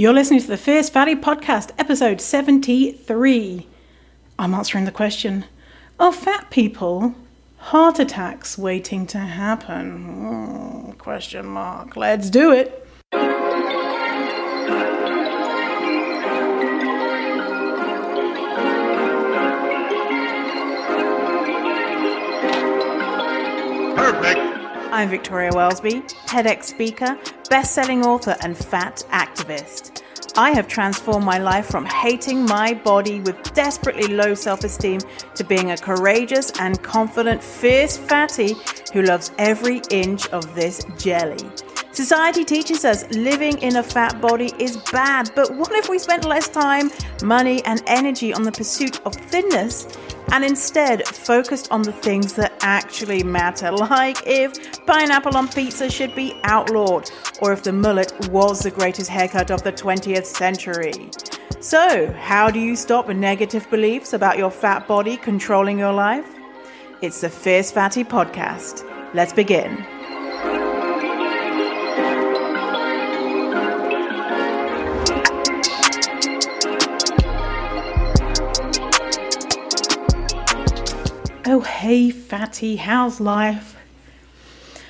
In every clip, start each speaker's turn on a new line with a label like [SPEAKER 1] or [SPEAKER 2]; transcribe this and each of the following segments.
[SPEAKER 1] You're listening to the Fierce Fatty Podcast, episode 73. I'm answering the question, are fat people heart attacks waiting to happen? Question mark. Let's do it.
[SPEAKER 2] Perfect.
[SPEAKER 3] I'm Victoria Wellesby, TEDx speaker, best-selling author and fat activist. I have transformed my life from hating my body with desperately low self-esteem to being a courageous and confident, fierce fatty who loves every inch of this jelly. Society teaches us living in a fat body is bad, but what if we spent less time, money, and energy on the pursuit of thinness and instead focused on the things that actually matter, like if pineapple on pizza should be outlawed, or if the mullet was the greatest haircut of the 20th century. So, how do you stop negative beliefs about your fat body controlling your life? It's the Fierce Fatty Podcast. Let's begin.
[SPEAKER 1] Oh, hey, fatty, how's life?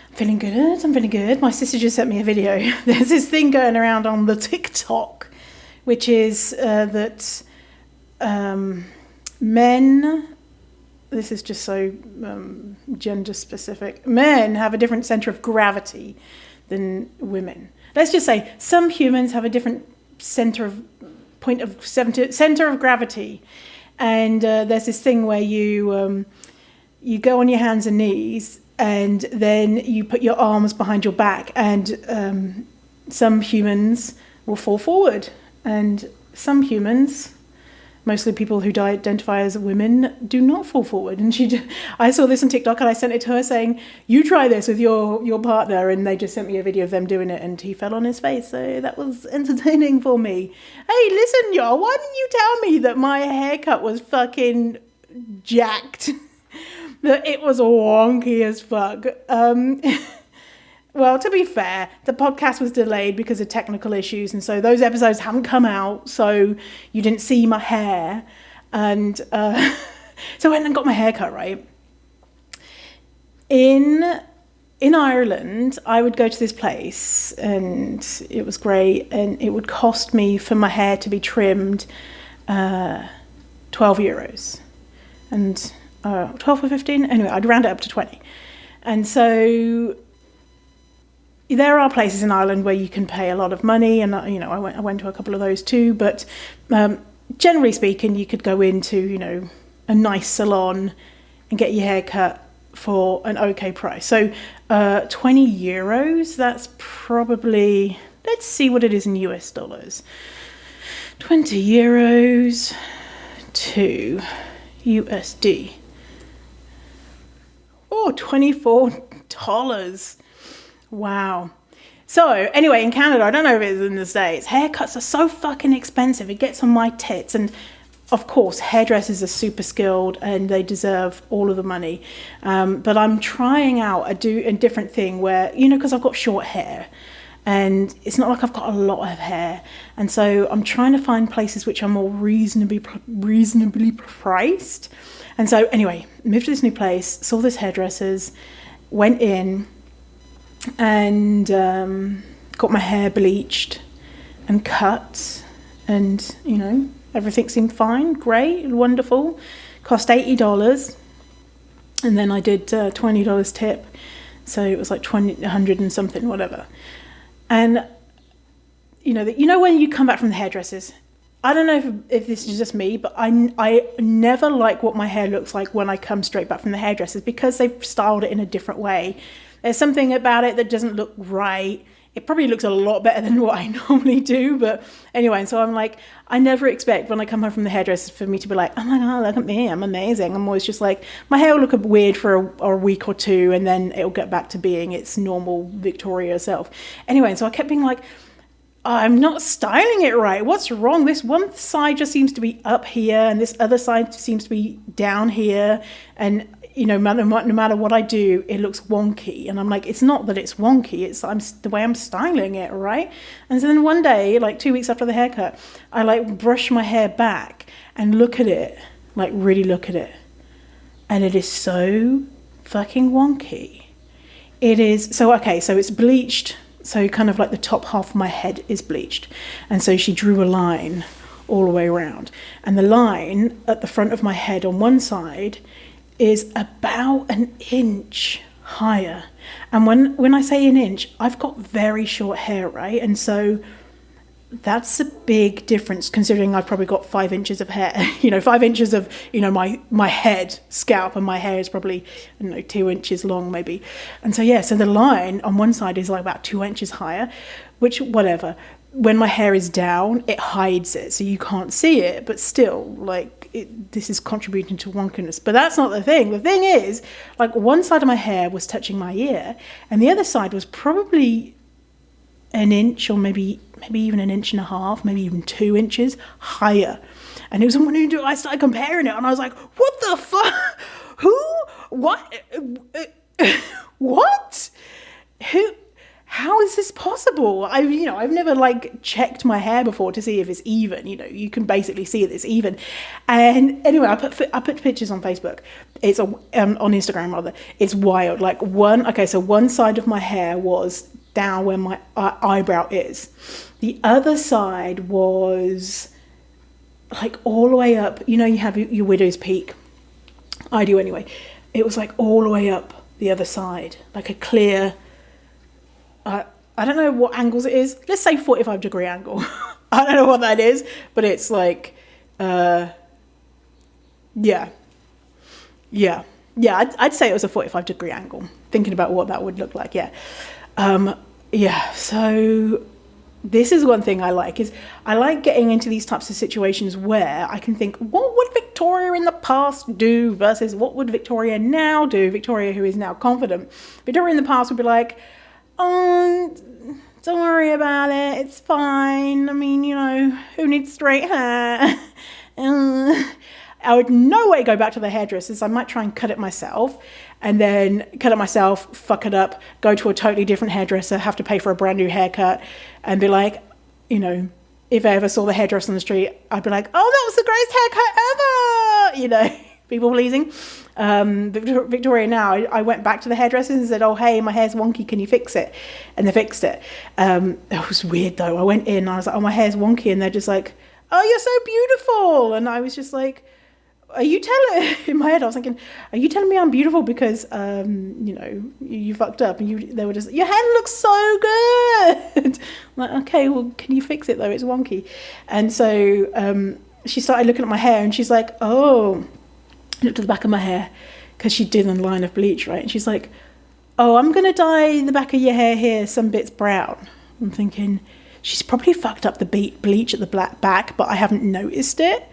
[SPEAKER 1] I'm feeling good. My sister just sent me a video. There's this thing going around on the TikTok, which is that men, this is just so gender specific, men have a different center of gravity than women. Let's just say some humans have a different center of gravity. And there's this thing where you go on your hands and knees, and then you put your arms behind your back, and some humans will fall forward, and some humans, mostly people who identify as women, do not fall forward. And I saw this on TikTok, and I sent it to her saying, you try this with your partner, and they just sent me a video of them doing it, and he fell on his face. So that was entertaining for me. Hey, listen, y'all, why didn't you tell me that my haircut was fucking jacked? That it was wonky as fuck. Well, to be fair, the podcast was delayed because of technical issues, and so those episodes haven't come out, so you didn't see my hair. And so I went and got my hair cut, right? In Ireland, I would go to this place, and it was great, and it would cost me for my hair to be trimmed €12. And 12 or 15, anyway, I'd round it up to 20. And so there are places in Ireland where you can pay a lot of money, and I went to a couple of those too, but generally speaking, you could go into a nice salon and get your hair cut for an okay price. So €20, that's probably, let's see what it is in US dollars. €20 to USD. Oh, $24. Wow. So anyway, in Canada, I don't know if it's in the States, haircuts are so fucking expensive. It gets on my tits. And of course, hairdressers are super skilled and they deserve all of the money. But I'm trying out a different thing where, because I've got short hair and it's not like I've got a lot of hair. And so I'm trying to find places which are more reasonably priced. And so anyway, moved to this new place, saw this hairdressers, went in and got my hair bleached and cut, and everything seemed fine, great, wonderful. Cost $80, and then I did $20 tip, so it was like $100 and something, whatever. And when you come back from the hairdressers, I don't know if this is just me, but I never like what my hair looks like when I come straight back from the hairdressers, because they've styled it in a different way. There's something about it that doesn't look right. It probably looks a lot better than what I normally do, but anyway, and so I'm like, I never expect when I come home from the hairdressers for me to be like, oh my God, look at me, I'm amazing. I'm always just like, my hair will look weird for a week or two, and then it'll get back to being its normal Victoria self. Anyway, and so I kept being like, I'm not styling it right. What's wrong? This one side just seems to be up here, and this other side seems to be down here. And no matter what I do, it looks wonky. And I'm like, it's not that it's wonky, it's the way I'm styling it, right? And so then one day, like 2 weeks after the haircut, I like brush my hair back and look at it, like really look at it. And it is so fucking wonky. It is, so it's bleached. So kind of like the top half of my head is bleached. And so she drew a line all the way around. And the line at the front of my head on one side is about an inch higher. And when I say an inch, I've got very short hair, right? And so that's a big difference considering I've probably got 5 inches of hair, 5 inches of, my head, scalp, and my hair is probably, 2 inches long maybe. And so, so the line on one side is like about 2 inches higher, which, whatever. When my hair is down, it hides it, so you can't see it, but still, this is contributing to wonkiness. But that's not the thing. The thing is, like, one side of my hair was touching my ear, and the other side was probably an inch or maybe even an inch and a half, maybe even 2 inches higher. And it was when I started comparing it, and I was like, what the fuck? Who? What? What? Who? How is this possible? I've never checked my hair before to see if it's even. You can basically see it's even. And anyway, I put pictures on Facebook. It's on Instagram rather. It's wild. One side of my hair was down where my eyebrow is. The other side was all the way up. You have your widow's peak. I do anyway. It was all the way up the other side, like a clear. I don't know what angles it is. Let's say 45-degree angle. I don't know what that is, but it's I'd say it was a 45-degree angle. Thinking about what that would look like, So this is one thing I like, is I like getting into these types of situations where I can think, what would Victoria in the past do versus what would Victoria now do? Victoria, who is now confident. Victoria in the past would be like, oh, don't worry about it, it's fine. I mean, who needs straight hair? I would no way go back to the hairdressers. I might try and cut it myself, and then cut it myself, fuck it up, go to a totally different hairdresser, have to pay for a brand new haircut, and be like, if I ever saw the hairdresser on the street, I'd be like, oh, that was the greatest haircut ever, people pleasing. Victoria now, I went back to the hairdressers and said, oh, hey, my hair's wonky, can you fix it? And they fixed it. It was weird though. I went in and I was like, oh, my hair's wonky, and they're just like, oh, you're so beautiful. And I was just like, are you telling, in my head I was thinking, are you telling me I'm beautiful because you fucked up? And they were just, your hair looks so good. I'm like, okay, well, can you fix it though, it's wonky. And so she started looking at my hair, and she's like, oh, looked at the back of my hair, because she did a line of bleach, right? And she's like, oh, I'm gonna dye the back of your hair here some bits brown. I'm thinking, she's probably fucked up the bleach at the back, but I haven't noticed it.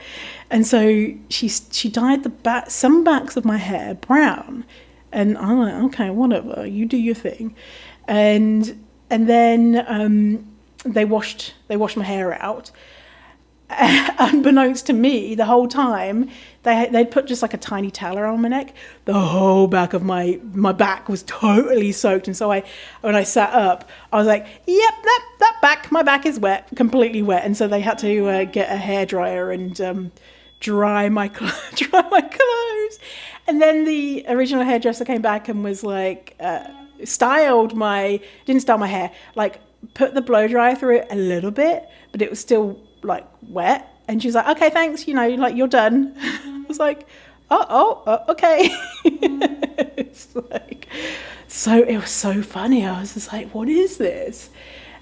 [SPEAKER 1] And so she dyed some backs of my hair brown, and I'm like, okay, whatever, you do your thing. And then they washed my hair out. Unbeknownst to me, the whole time they'd put just like a tiny towel around my neck. The whole back of my back was totally soaked, and so when I sat up, I was like, yep, my back is wet, completely wet. And so they had to get a hairdryer and dry my clothes. And then the original hairdresser came back and was like, didn't style my hair, put the blow dryer through it a little bit, but it was still wet. And she's like, okay, thanks, you're done. I was like, oh, okay. It's so it was so funny. I was just like, what is this?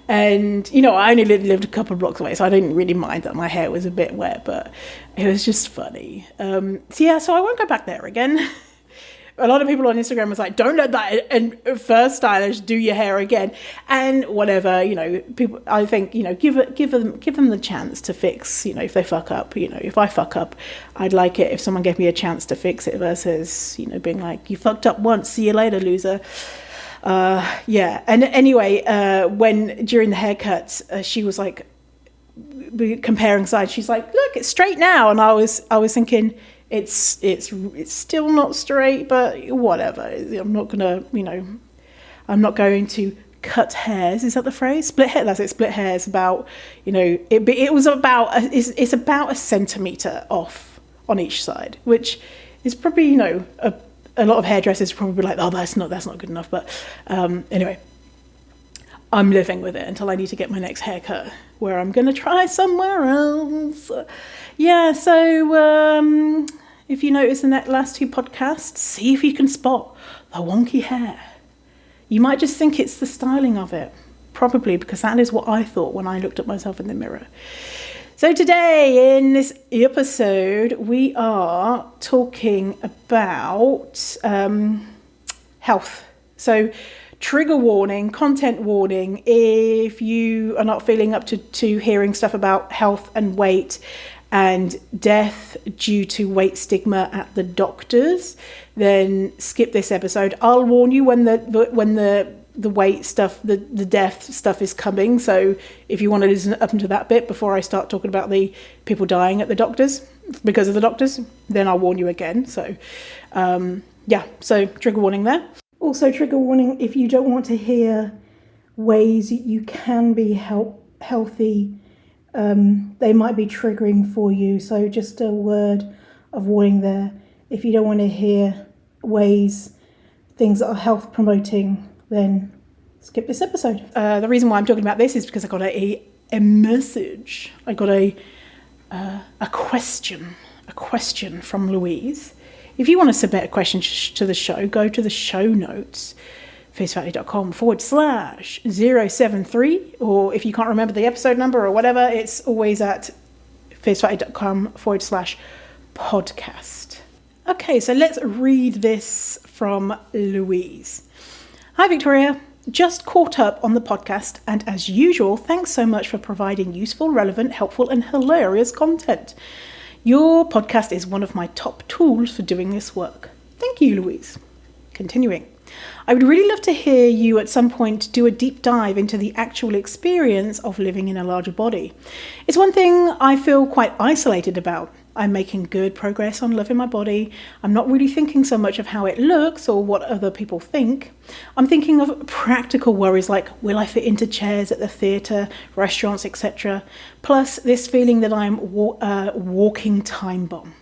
[SPEAKER 1] And I only lived a couple of blocks away, so I didn't really mind that my hair was a bit wet, but it was just funny. So I won't go back there again. A lot of people on Instagram was like, don't let that and first stylist do your hair again, and whatever, people, I think, give them the chance to fix, if they fuck up. If I fuck up, I'd like it if someone gave me a chance to fix it versus, being like, you fucked up once, see you later, loser. And anyway, when during the haircuts, she was like comparing sides. She's like, look, it's straight now. And I was thinking, It's still not straight, but whatever. I'm not going to cut hairs. Is that the phrase? Split hair. That's it. Split hairs about, it was about, it's about a centimetre off on each side, which is probably, a lot of hairdressers probably like, oh, that's not good enough. But anyway, I'm living with it until I need to get my next haircut, where I'm going to try somewhere else. Yeah, so if you notice in that last 2 podcasts, see if you can spot the wonky hair. You might just think it's the styling of it. Probably, because that is what I thought when I looked at myself in the mirror. So today, in this episode, we are talking about health. So trigger warning, content warning, if you are not feeling up to hearing stuff about health and weight and death due to weight stigma at the doctors, then skip this episode. I'll warn you when the weight stuff, the death stuff is coming. So if you want to listen up into that bit before I start talking about the people dying at the doctors because of the doctors, then I'll warn you again. So so trigger warning there. Also trigger warning if you don't want to hear ways you can be healthy. They might be triggering for you. So just a word of warning there. If you don't want to hear things that are health promoting, then skip this episode. The reason why I'm talking about this is because I got a message. I got a question from Louise. If you want to submit a question to the show, go to the show notes, fiercefatty.com/073, or if you can't remember the episode number or whatever, it's always at fiercefatty.com/podcast. Okay, so let's read this from Louise. Hi, Victoria. Just caught up on the podcast, and as usual, thanks so much for providing useful, relevant, helpful, and hilarious content. Your podcast is one of my top tools for doing this work. Thank you, Louise. Continuing. I would really love to hear you at some point do a deep dive into the actual experience of living in a larger body. It's one thing I feel quite isolated about. I'm making good progress on loving my body. I'm not really thinking so much of how it looks or what other people think. I'm thinking of practical worries like, will I fit into chairs at the theatre, restaurants, etc. Plus this feeling that I'm walking time bomb.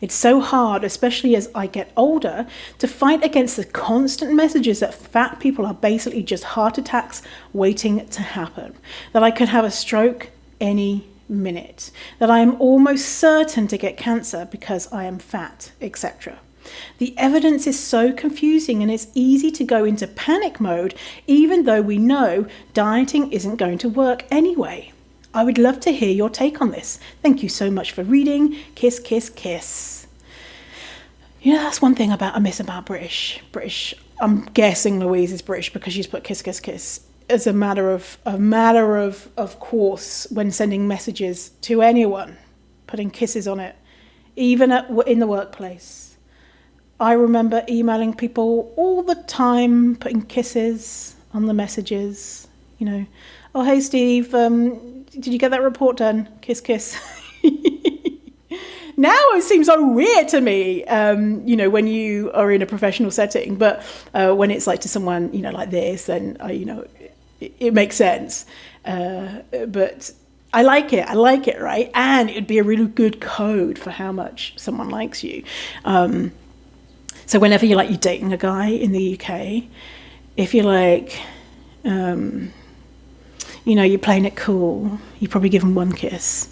[SPEAKER 1] It's so hard, especially as I get older, to fight against the constant messages that fat people are basically just heart attacks waiting to happen. That I could have a stroke any minute. That I am almost certain to get cancer because I am fat, etc. The evidence is so confusing and it's easy to go into panic mode even though we know dieting isn't going to work anyway. I would love to hear your take on this. Thank you so much for reading. Kiss, kiss, kiss. That's one thing I miss about British. I'm guessing Louise is British because she's put kiss, kiss, kiss as a matter of course when sending messages to anyone, putting kisses on it, even in the workplace. I remember emailing people all the time, putting kisses on the messages. Oh, hey, Steve, did you get that report done? Kiss, kiss. Now it seems so weird to me, when you are in a professional setting, but when it's like to someone, like this, then, it makes sense. But I like it, right? And it would be a really good code for how much someone likes you. So whenever you're dating a guy in the UK, if you're you're playing it cool, you probably give him one kiss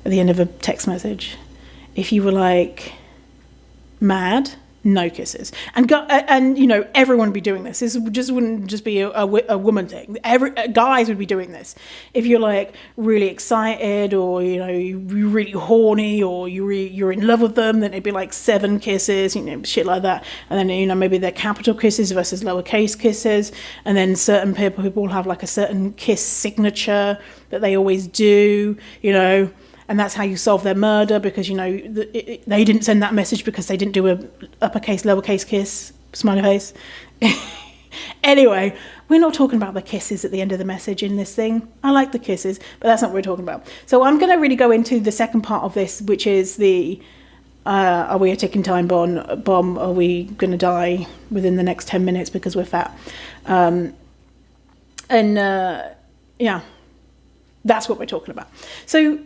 [SPEAKER 1] at the end of a text message. If you were mad, no kisses. And everyone would be doing this. This wouldn't just be a woman thing. Guys would be doing this. If you're really excited, or you're really horny, or you're in love with them, then it'd be 7 kisses, shit like that. And then maybe they're capital kisses versus lowercase kisses. And then certain people have a certain kiss signature that they always do. And that's how you solve their murder, because they didn't send that message because they didn't do a uppercase, lowercase kiss, smiley face. Anyway, we're not talking about the kisses at the end of the message in this thing. I like the kisses, but that's not what we're talking about. So I'm going to really go into the second part of this, which is the Are we a ticking time bomb? Are we going to die within the next 10 minutes because we're fat? Yeah, that's what we're talking about. So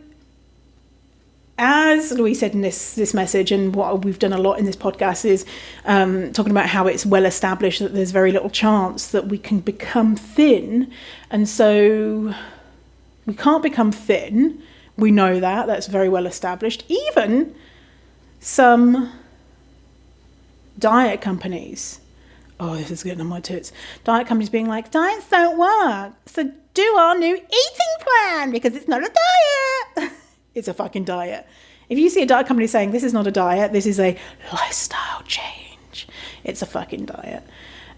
[SPEAKER 1] as Louise said in this message, and what we've done a lot in this podcast is talking about how it's well established that there's very little chance that we can become thin. And so we can't become thin. We know that's very well established. Even some diet companies, this is getting on my tits, diet companies being like, diets don't work, so do our new eating plan because it's not a diet. It's a fucking diet. If you see a diet company saying this is not a diet, this is a lifestyle change, it's a fucking diet.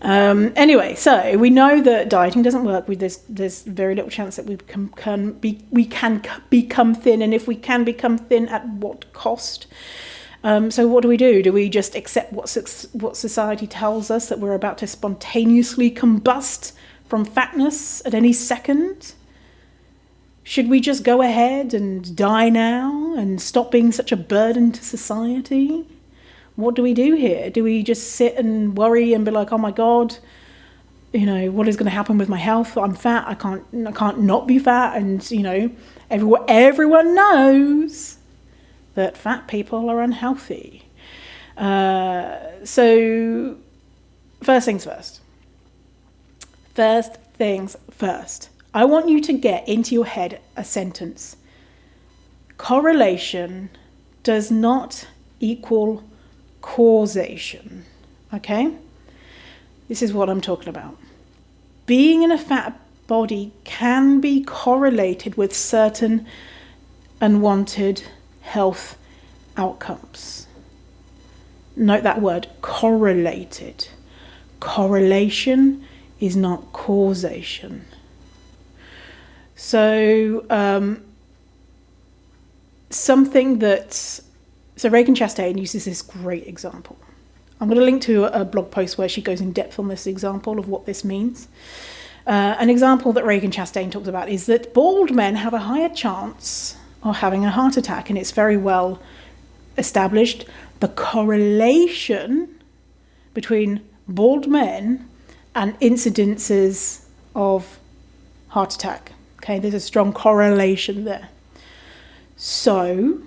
[SPEAKER 1] Anyway, so we know that dieting doesn't work. There's very little chance that we can become thin, and if we can become thin, at what cost? So what do? Do we just accept what society tells us, that we're about to spontaneously combust from fatness at any second? Should we just go ahead and die now and stop being such a burden to society? What do we do here? Do we just sit and worry and be like, oh my God, what is going to happen with my health? I'm fat. I can't not be fat. And, everyone knows that fat people are unhealthy. So first things first. I want you to get into your head a sentence. Correlation does not equal causation. Okay? This is what I'm talking about. Being in a fat body can be correlated with certain unwanted health outcomes. Note that word, correlated. Correlation is not causation. So Reagan Chastain uses this great example. I'm going to link to a blog post where she goes in depth on this example of what this means. An example that Reagan Chastain talks about is that bald men have a higher chance of having a heart attack, and it's very well established the correlation between bald men and incidences of heart attack. Okay, there's a strong correlation there. So,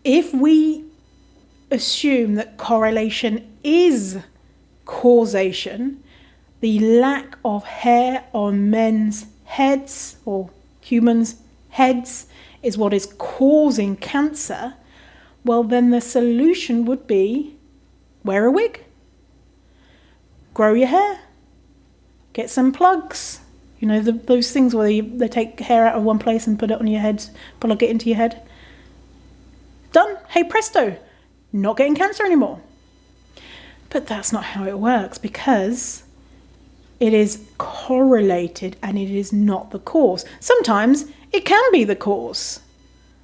[SPEAKER 1] if we assume that correlation is causation, the lack of hair on men's heads or humans' heads is what is causing cancer, well, then the solution would be wear a wig, grow your hair, get some plugs. Those things where they take hair out of one place and put it on your head, plug it into your head. Done. Hey presto, not getting cancer anymore. But that's not how it works, because it is correlated and it is not the cause. Sometimes it can be the cause,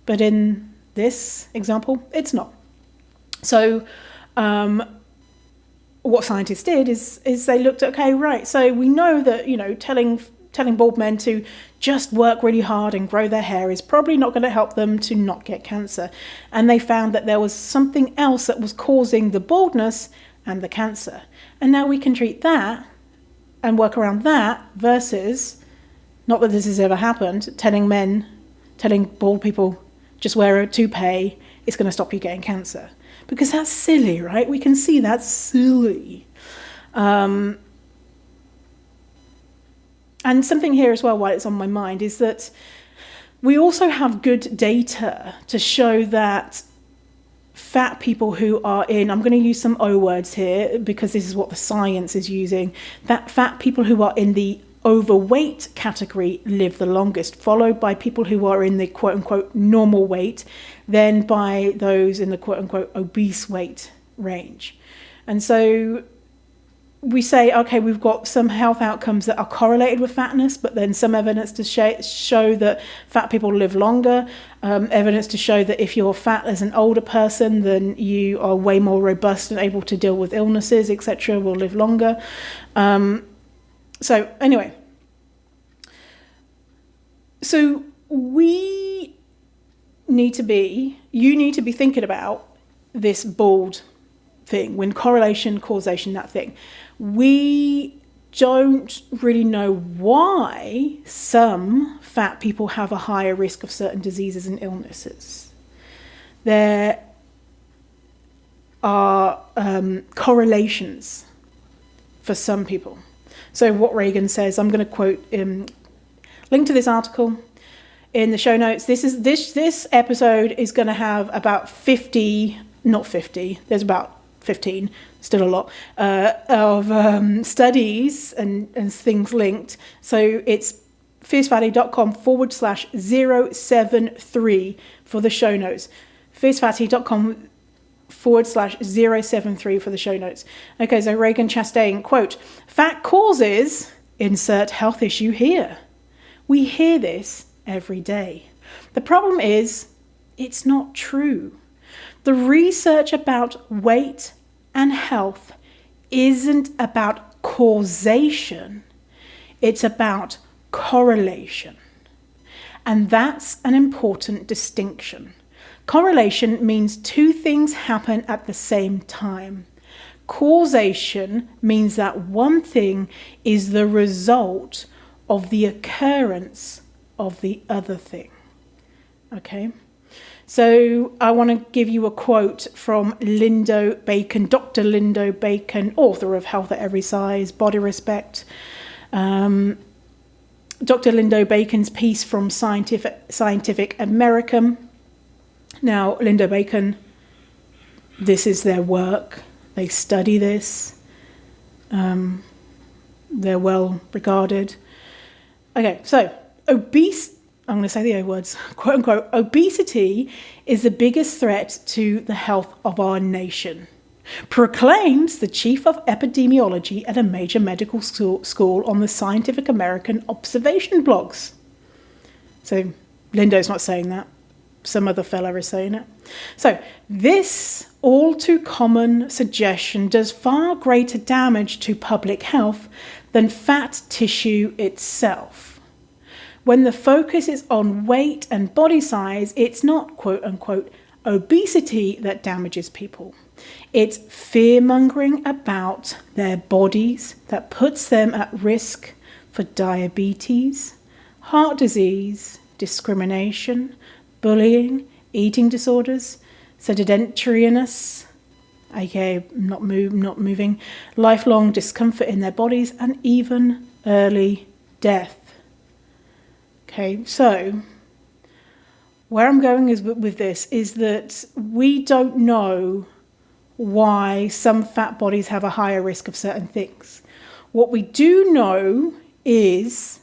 [SPEAKER 1] but in this example, it's not. So what scientists did is they looked at, okay, right, so we know that, telling bald men to just work really hard and grow their hair is probably not going to help them to not get cancer. And they found that there was something else that was causing the baldness and the cancer. And now we can treat that and work around that versus, not that this has ever happened, telling bald people, just wear a toupee, it's going to stop you getting cancer. Because that's silly, right? We can see that's silly. And something here as well, while it's on my mind, is that we also have good data to show that fat people who are in, I'm going to use some O words here because this is what the science is using, that fat people who are in the overweight category live the longest, followed by people who are in the quote-unquote normal weight, then by those in the quote-unquote obese weight range. And so we say, okay, we've got some health outcomes that are correlated with fatness, but then some evidence to show that fat people live longer, evidence to show that if you're fat as an older person, then you are way more robust and able to deal with illnesses, etc., will live longer. So anyway, you need to be thinking about this bald thing, when correlation, causation, that thing. We don't really know why some fat people have a higher risk of certain diseases and illnesses. There are correlations for some people. So what Reagan says, I'm going to quote, link to this article in the show notes. This episode is going to have about 50, not 50, there's about 15, still a lot, of studies and things linked. So it's fiercefatty.com/073 for the show notes. fiercefatty.com/073 for the show notes. Okay, so Reagan Chastain, quote, "Fat causes, insert health issue here." We hear this every day. The problem is, it's not true. The research about weight and health isn't about causation. It's about correlation. And that's an important distinction. Correlation means two things happen at the same time. Causation means that one thing is the result of the occurrence of the other thing. Okay? So I want to give you a quote from Lindo Bacon, Dr. Lindo Bacon, author of Health at Every Size, Body Respect. Dr. Lindo Bacon's piece from Scientific American. Now, Lindo Bacon, this is their work. They study this. They're well regarded. Okay, so I'm going to say the O words, quote unquote, obesity is the biggest threat to the health of our nation, proclaims the chief of epidemiology at a major medical school on the Scientific American observation blogs. So Lindo's not saying that. Some other fella is saying it. So this all too common suggestion does far greater damage to public health than fat tissue itself. When the focus is on weight and body size, it's not, quote unquote, obesity that damages people. It's fear-mongering about their bodies that puts them at risk for diabetes, heart disease, discrimination, bullying, eating disorders, sedentariness, aka not moving, lifelong discomfort in their bodies, and even early death. Okay, so where I'm going is with this is that we don't know why some fat bodies have a higher risk of certain things. What we do know is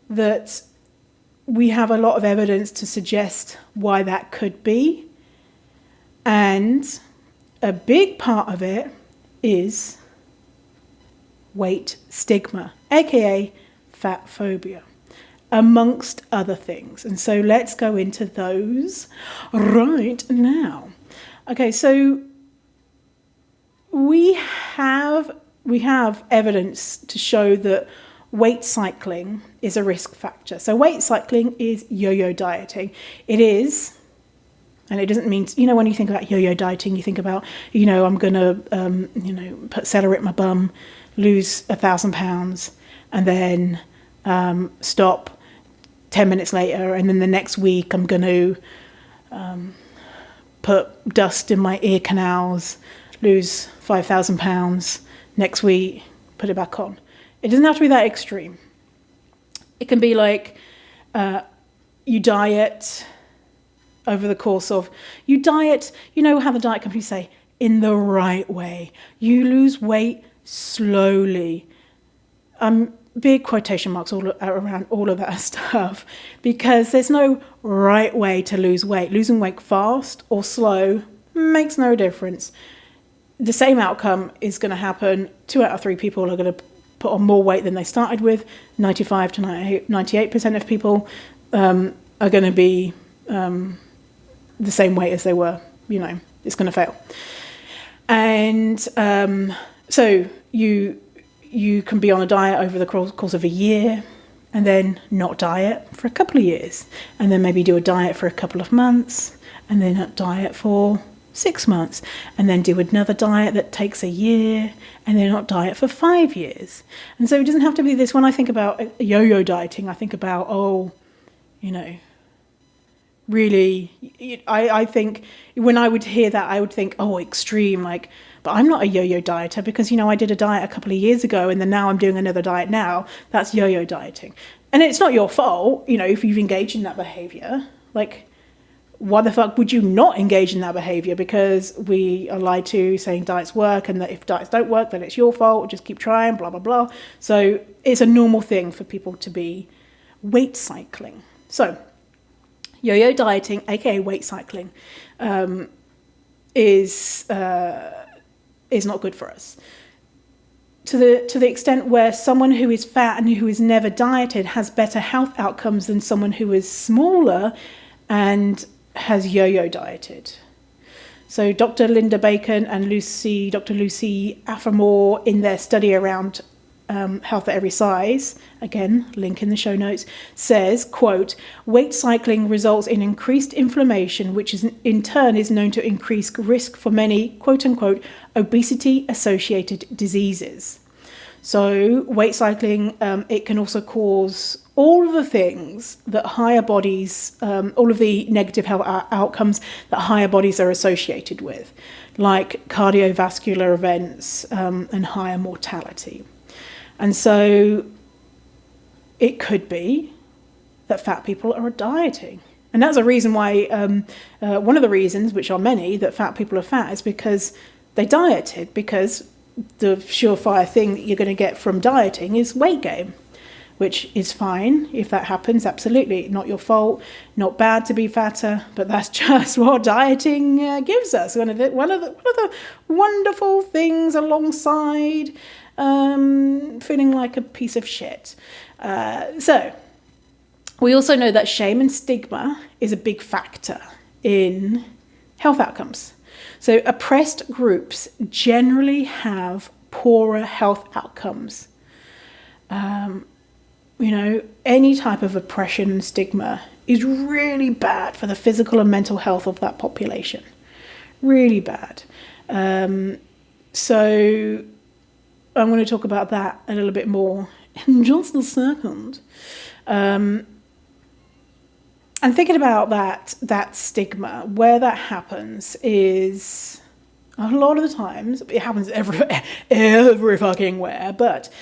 [SPEAKER 1] that we have a lot of evidence to suggest why that could be. And a big part of it is weight stigma, aka fatphobia, amongst other things. And so let's go into those right now. Okay, so we have evidence to show that weight cycling is a risk factor. So weight cycling is yo-yo dieting. It is, and it doesn't mean, when you think about yo-yo dieting, you think about, I'm going to, put celery at my bum, lose 1,000 pounds, and then stop 10 minutes later, and then the next week I'm going to put dust in my ear canals, lose 5,000 pounds, next week put it back on. It doesn't have to be that extreme. It can be like you diet over the course of, you diet, how the diet companies say, in the right way. You lose weight slowly. Big quotation marks all around all of that stuff, because there's no right way to lose weight. Losing weight fast or slow makes no difference. The same outcome is going to happen. 2 out of 3 people are going to put on more weight than they started with. 95 to 98% of people are going to be the same weight as they were. It's going to fail. And so you can be on a diet over the course of a year, and then not diet for a couple of years, and then maybe do a diet for a couple of months, and then not diet for 6 months, and then do another diet that takes a year, and then not diet for 5 years. And so it doesn't have to be this. When I think about yo-yo dieting, I think about, really, I think when I would hear that, I would think, extreme, like, but I'm not a yo-yo dieter because, I did a diet a couple of years ago and then now I'm doing another diet now. That's yo-yo dieting. And it's not your fault, if you've engaged in that behaviour. Like, why the fuck would you not engage in that behaviour? Because we are lied to saying diets work, and that if diets don't work, then it's your fault. Just keep trying, blah, blah, blah. So it's a normal thing for people to be weight cycling. So yo-yo dieting, aka weight cycling, is not good for us. To the extent where someone who is fat and who has never dieted has better health outcomes than someone who is smaller and has yo-yo dieted. So Dr. Linda Bacon and Dr. Lucy Aphramore, in their study around health at every size, again, link in the show notes, says, quote, weight cycling results in increased inflammation, which is in turn is known to increase risk for many, quote unquote, obesity-associated diseases. So weight cycling, it can also cause all of the things that higher bodies, all of the negative health outcomes that higher bodies are associated with, like cardiovascular events and higher mortality. And so it could be that fat people are dieting. And that's a reason why, one of the reasons, which are many, that fat people are fat is because they dieted, because the surefire thing that you're going to get from dieting is weight gain, which is fine if that happens, absolutely. Not your fault, not bad to be fatter, but that's just what dieting gives us. One of the wonderful things alongside feeling like a piece of shit. So we also know that shame and stigma is a big factor in health outcomes. So oppressed groups generally have poorer health outcomes. Any type of oppression and stigma is really bad for the physical and mental health of that population. Really bad. So I'm going to talk about that a little bit more in just a second. And thinking about that stigma, where that happens is a lot of the times, it happens every fucking where, but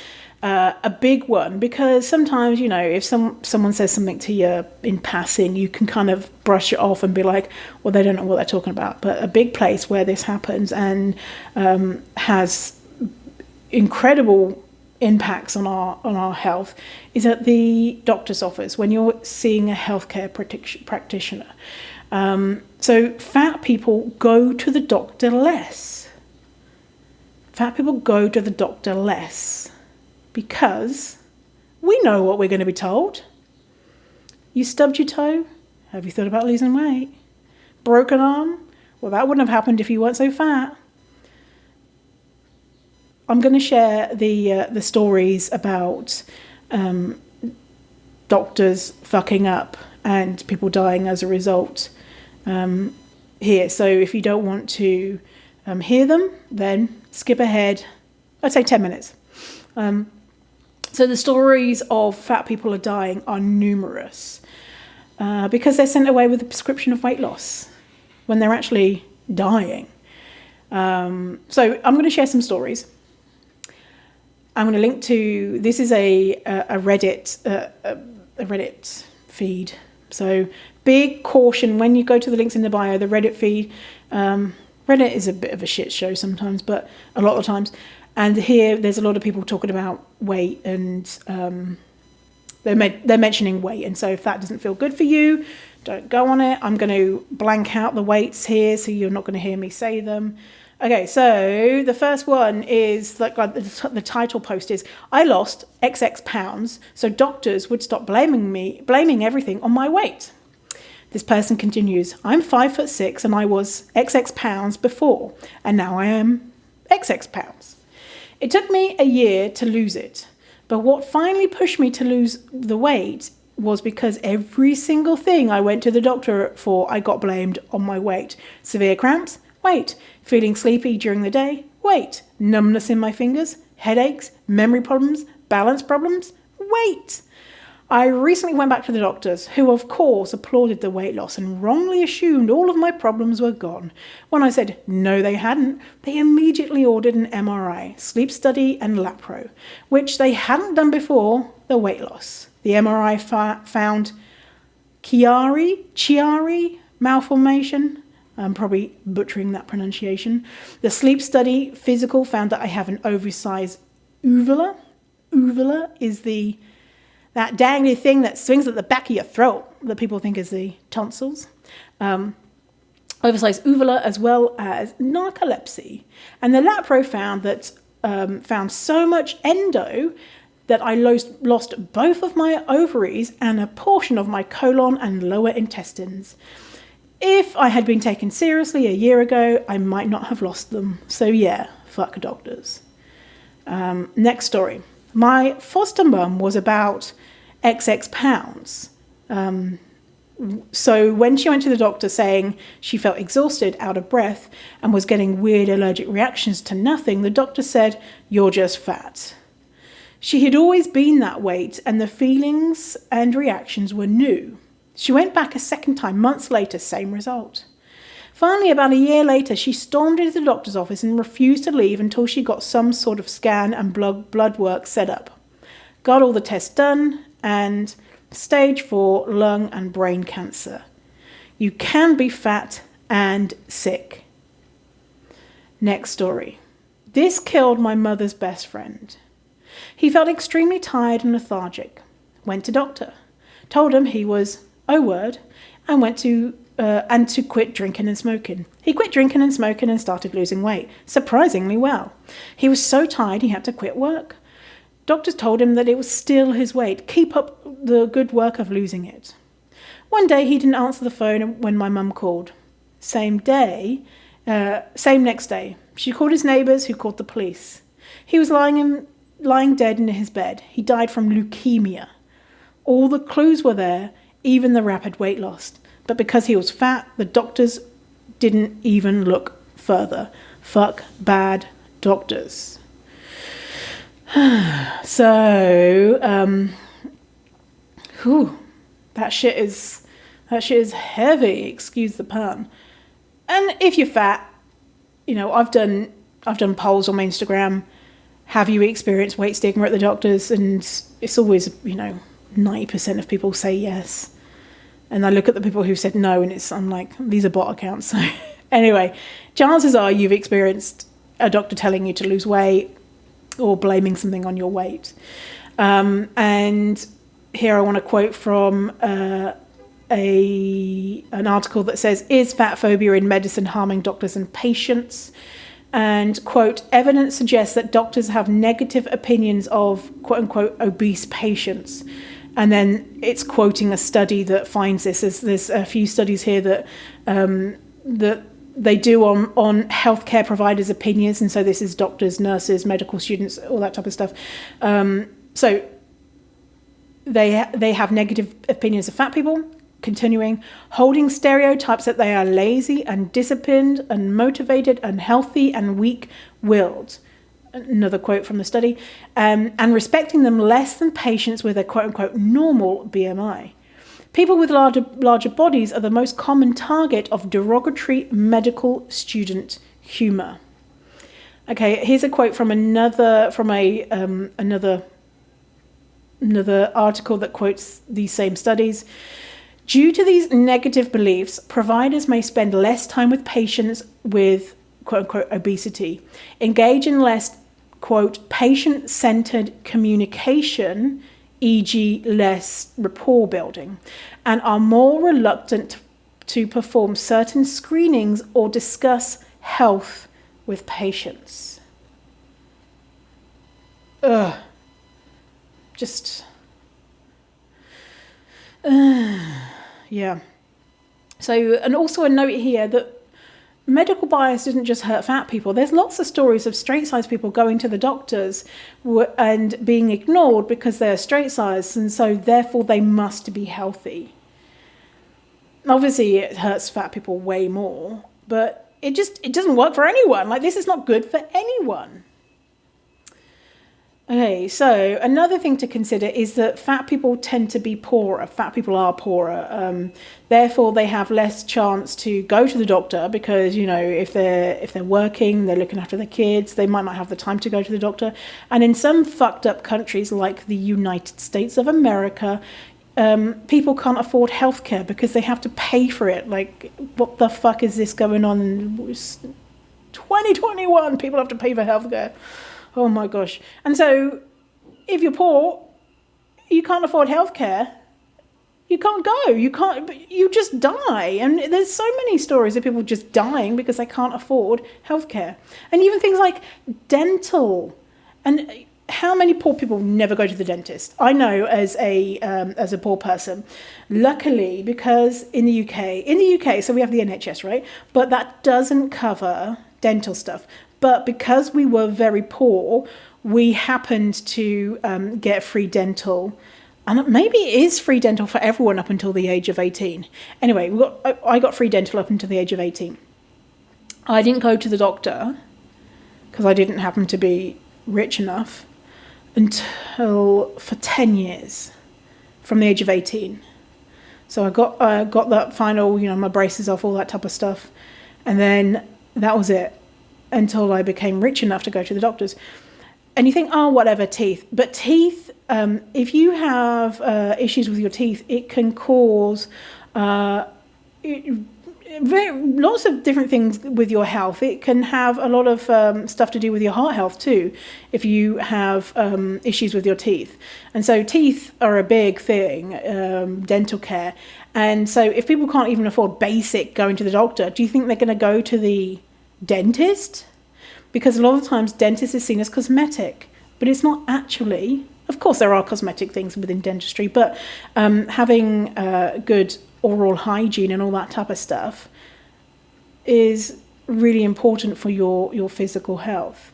[SPEAKER 1] a big one, because sometimes, if someone says something to you in passing, you can kind of brush it off and be like, well, they don't know what they're talking about. But a big place where this happens and has incredible impacts on our health is at the doctor's office when you're seeing a healthcare practitioner. So fat people go to the doctor less. Fat people go to the doctor less because we know what we're going to be told. You stubbed your toe? Have you thought about losing weight? Broken arm? Well, that wouldn't have happened if you weren't so fat. I'm going to share the stories about doctors fucking up and people dying as a result here. So if you don't want to hear them, then skip ahead, I'd say 10 minutes. So the stories of fat people are dying are numerous because they're sent away with a prescription of weight loss when they're actually dying. So I'm going to share some stories. I'm going to link to, this is a Reddit feed. So big caution when you go to the links in the bio, the Reddit feed. Reddit is a bit of a shit show sometimes, but a lot of times. And here there's a lot of people talking about weight and they're mentioning weight. And so if that doesn't feel good for you, don't go on it. I'm going to blank out the weights here so you're not going to hear me say them. Okay, so the first one is, like the title post is, I lost XX pounds, so doctors would stop blaming everything on my weight. This person continues, I'm 5'6" and I was XX pounds before, and now I am XX pounds. It took me a year to lose it, but what finally pushed me to lose the weight was because every single thing I went to the doctor for, I got blamed on my weight. Severe cramps, Wait. Feeling sleepy during the day? Wait. Numbness in my fingers? Headaches? Memory problems? Balance problems? Wait. I recently went back to the doctors, who of course applauded the weight loss and wrongly assumed all of my problems were gone. When I said no they hadn't, they immediately ordered an MRI, sleep study and lapro, which they hadn't done before the weight loss. The MRI found Chiari malformation. I'm probably butchering that pronunciation. The sleep study physical found that I have an oversized uvula. Uvula is that dangly thing that swings at the back of your throat that people think is the tonsils. Oversized uvula as well as narcolepsy. And the lapro found so much endo that I lost both of my ovaries and a portion of my colon and lower intestines. If I had been taken seriously a year ago, I might not have lost them. So yeah, fuck doctors. Next story. My foster mum was about XX pounds. So when she went to the doctor saying she felt exhausted, out of breath, and was getting weird allergic reactions to nothing, the doctor said, "You're just fat." She had always been that weight, and the feelings and reactions were new. She went back a second time, months later, same result. Finally, about a year later, she stormed into the doctor's office and refused to leave until she got some sort of scan and blood work set up. Got all the tests done, and stage 4 lung and brain cancer. You can be fat and sick. Next story. This killed my mother's best friend. He felt extremely tired and lethargic. Went to doctor. Told him he was O-word and went to quit drinking and smoking. He quit drinking and smoking and started losing weight, surprisingly well. He was so tired he had to quit work. Doctors told him that it was still his weight. Keep up the good work of losing it. One day he didn't answer the phone when my mum called. Same next day. She called his neighbours, who called the police. He was lying dead in his bed. He died from leukemia. All the clues were there, even the rapid weight loss. But because he was fat, the doctors didn't even look further. Fuck bad doctors. So, that shit is heavy, excuse the pun. And if you're fat, I've done polls on my Instagram. Have you experienced weight stigma at the doctors? And it's always, 90% of people say yes. And I look at the people who said no, and I'm like, these are bot accounts. So anyway, chances are you've experienced a doctor telling you to lose weight or blaming something on your weight. And here I want to quote from an article that says, "Is fatphobia in medicine harming doctors and patients?" And, quote, "Evidence suggests that doctors have negative opinions of, quote unquote, obese patients." And then it's quoting a study that finds this. There's a few studies here that they do on healthcare providers' opinions. And so this is doctors, nurses, medical students, all that type of stuff. So they have negative opinions of fat people. Continuing, holding stereotypes that they are lazy, undisciplined, unmotivated, unhealthy, and weak-willed. Another quote from the study. And respecting them less than patients with a quote-unquote normal BMI. People with larger bodies are the most common target of derogatory medical student humour. Okay, here's a quote from another article that quotes these same studies. Due to these negative beliefs, providers may spend less time with patients with quote-unquote obesity, engage in less, quote, patient-centered communication, e.g. less rapport building, and are more reluctant to perform certain screenings or discuss health with patients. Yeah. So, and also a note here that medical bias doesn't just hurt fat people. There's lots of stories of straight-sized people going to the doctors and being ignored because they're straight-sized, and so therefore they must be healthy. Obviously, it hurts fat people way more, but it doesn't work for anyone. Like, this is not good for anyone. Okay, so another thing to consider is that fat people tend to be poorer. Fat people are poorer. Therefore, they have less chance to go to the doctor because, you know, if they're working, they're looking after their kids, they might not have the time to go to the doctor. And in some fucked up countries like the United States of America, people can't afford healthcare because they have to pay for it. Like, what the fuck is this going on? 2021, people have to pay for healthcare. Oh my gosh. And so if you're poor, you can't afford healthcare, you can't go, you just die. And there's so many stories of people just dying because they can't afford healthcare. And even things like dental. And how many poor people never go to the dentist? I know as a poor person. Luckily, because in the UK, so we have the NHS, right? But that doesn't cover dental stuff. But because we were very poor, we happened to get free dental. And maybe it is free dental for everyone up until the age of 18. Anyway, I got free dental up until the age of 18. I didn't go to the doctor because I didn't happen to be rich enough until for 10 years from the age of 18. So I got that final, you know, my braces off, all that type of stuff. And then that was it. Until I became rich enough to go to the doctors. And you think, oh, whatever, teeth. But teeth, if you have issues with your teeth, it can cause lots of different things with your health. It can have a lot of stuff to do with your heart health too, if you have issues with your teeth. And so teeth are a big thing, dental care. And so if people can't even afford basic going to the doctor, do you think they're going to go to the dentist? Because a lot of times dentist is seen as cosmetic, but it's not actually. Of course there are cosmetic things within dentistry, but having good oral hygiene and all that type of stuff is really important for your physical health.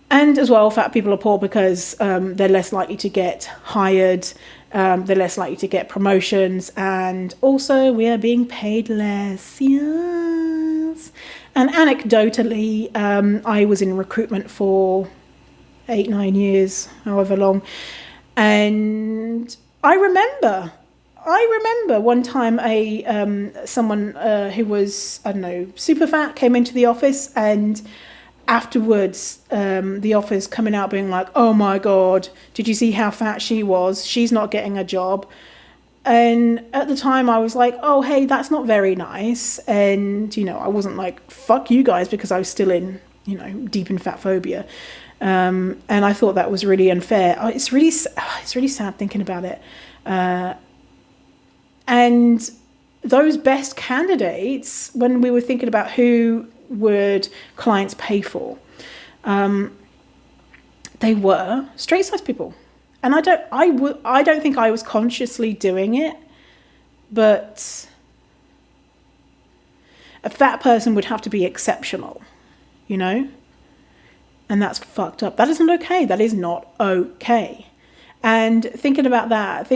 [SPEAKER 1] And as well, fat people are poor because they're less likely to get hired, they're less likely to get promotions, and also we are being paid less. Yes. And anecdotally, I was in recruitment for 8-9 years, however long, and I remember one time someone who was, I don't know, super fat came into the office, and afterwards the office coming out being like, oh my god, did you see how fat she was? She's not getting a job. And at the time I was like, oh, hey, that's not very nice. And, you know, I wasn't like, fuck you guys, because I was still in, you know, deep in fatphobia. And I thought that was really unfair. It's really sad thinking about it. And those best candidates, when we were thinking about who would clients pay for, they were straight-sized people. And I don't think I was consciously doing it, but a fat person would have to be exceptional, you know? And that's fucked up. That isn't okay. That is not okay. And thinking about that,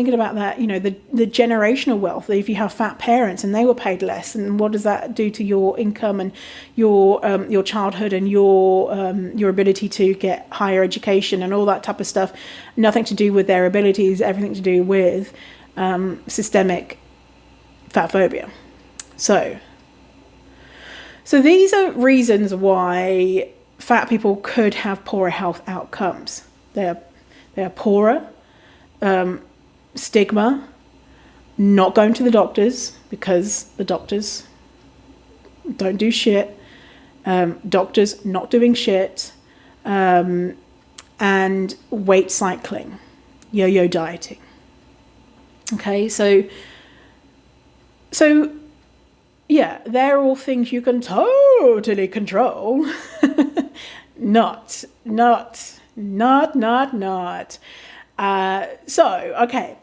[SPEAKER 1] you know, the generational wealth, if you have fat parents and they were paid less, and what does that do to your income and your childhood and your ability to get higher education and all that type of stuff? Nothing to do with their abilities, everything to do with systemic fatphobia. So these are reasons why fat people could have poorer health outcomes. They are poorer. Stigma, not going to the doctors because the doctors don't do shit, doctors not doing shit, and weight cycling, yo-yo dieting. Okay, so yeah, they're all things you can totally control. Not. Okay.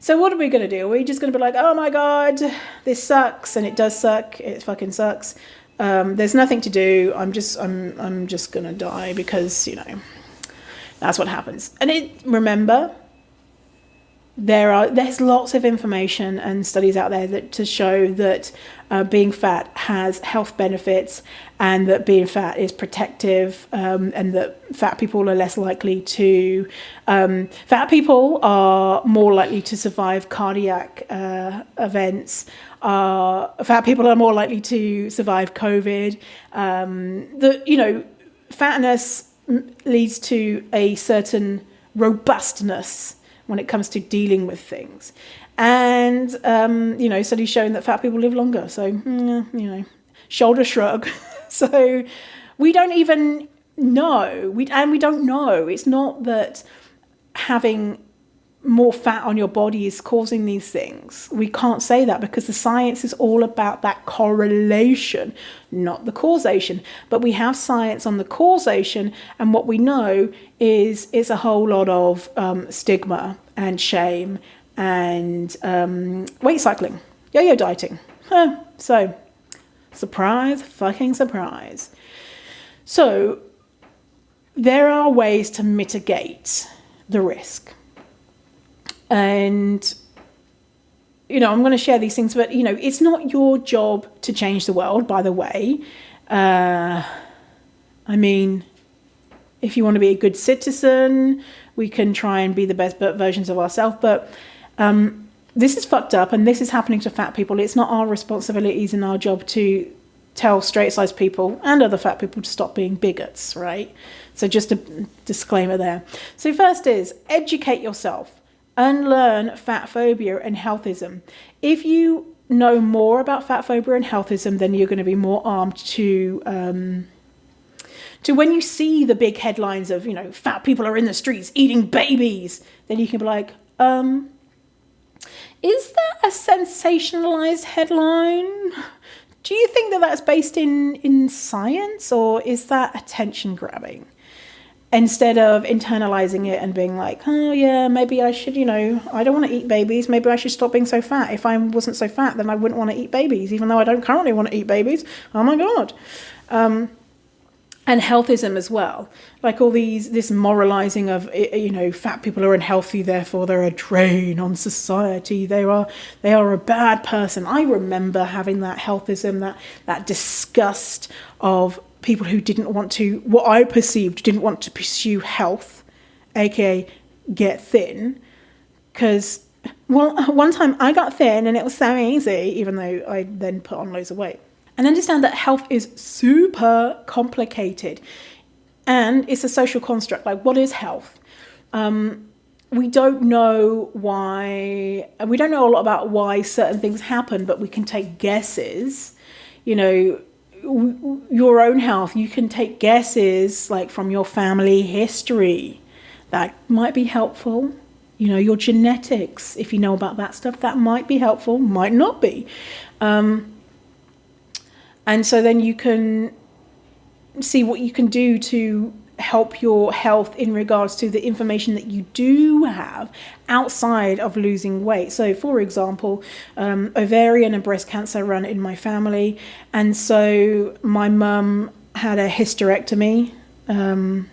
[SPEAKER 1] So what are we going to do? Are we just going to be like, oh my God, this sucks? And it does suck. It fucking sucks. There's nothing to do. I'm just going to die because, you know, that's what happens. And remember, there's lots of information and studies out there that to show that being fat has health benefits, and that being fat is protective, and that fat people are less likely to fat people are more likely to survive cardiac events. Fat people are more likely to survive COVID. Fatness leads to a certain robustness when it comes to dealing with things. And, studies showing that fat people live longer. So, shoulder shrug. So we don't even know. We don't know. It's not that having more fat on your body is causing these things. We can't say that because the science is all about that correlation, not the causation. But we have science on the causation, and what we know is it's a whole lot of stigma and shame and weight cycling, yo-yo dieting. So, surprise, fucking surprise. So, there are ways to mitigate the risk. And, I'm going to share these things, but, it's not your job to change the world, by the way. If you want to be a good citizen, we can try and be the best versions of ourselves. But this is fucked up, and this is happening to fat people. It's not our responsibilities and our job to tell straight-sized people and other fat people to stop being bigots, right? So just a disclaimer there. So first is educate yourself. Unlearn fatphobia and healthism. If you know more about fatphobia and healthism, then you're going to be more armed to when you see the big headlines of, fat people are in the streets eating babies, then you can be like, is that a sensationalized headline? Do you think that that's based in science, or is that attention grabbing? Instead of internalizing it and being like, oh yeah, maybe I should, I don't want to eat babies. Maybe I should stop being so fat. If I wasn't so fat, then I wouldn't want to eat babies, even though I don't currently want to eat babies. Oh my God. And healthism as well. Like all this moralizing of, fat people are unhealthy, therefore they're a drain on society. They are a bad person. I remember having that healthism, that disgust of people who what I perceived didn't want to pursue health, aka get thin. Because, one time I got thin and it was so easy, even though I then put on loads of weight. And understand that health is super complicated, and it's a social construct. Like, what is health? We don't know why, and we don't know a lot about why certain things happen, but we can take guesses. Your own health, you can take guesses like from your family history. That might be helpful. Your genetics, if you know about that stuff, that might be helpful, might not be. And so then you can see what you can do to help your health in regards to the information that you do have outside of losing weight. So, for example, ovarian and breast cancer run in my family. And so my mum had a hysterectomy when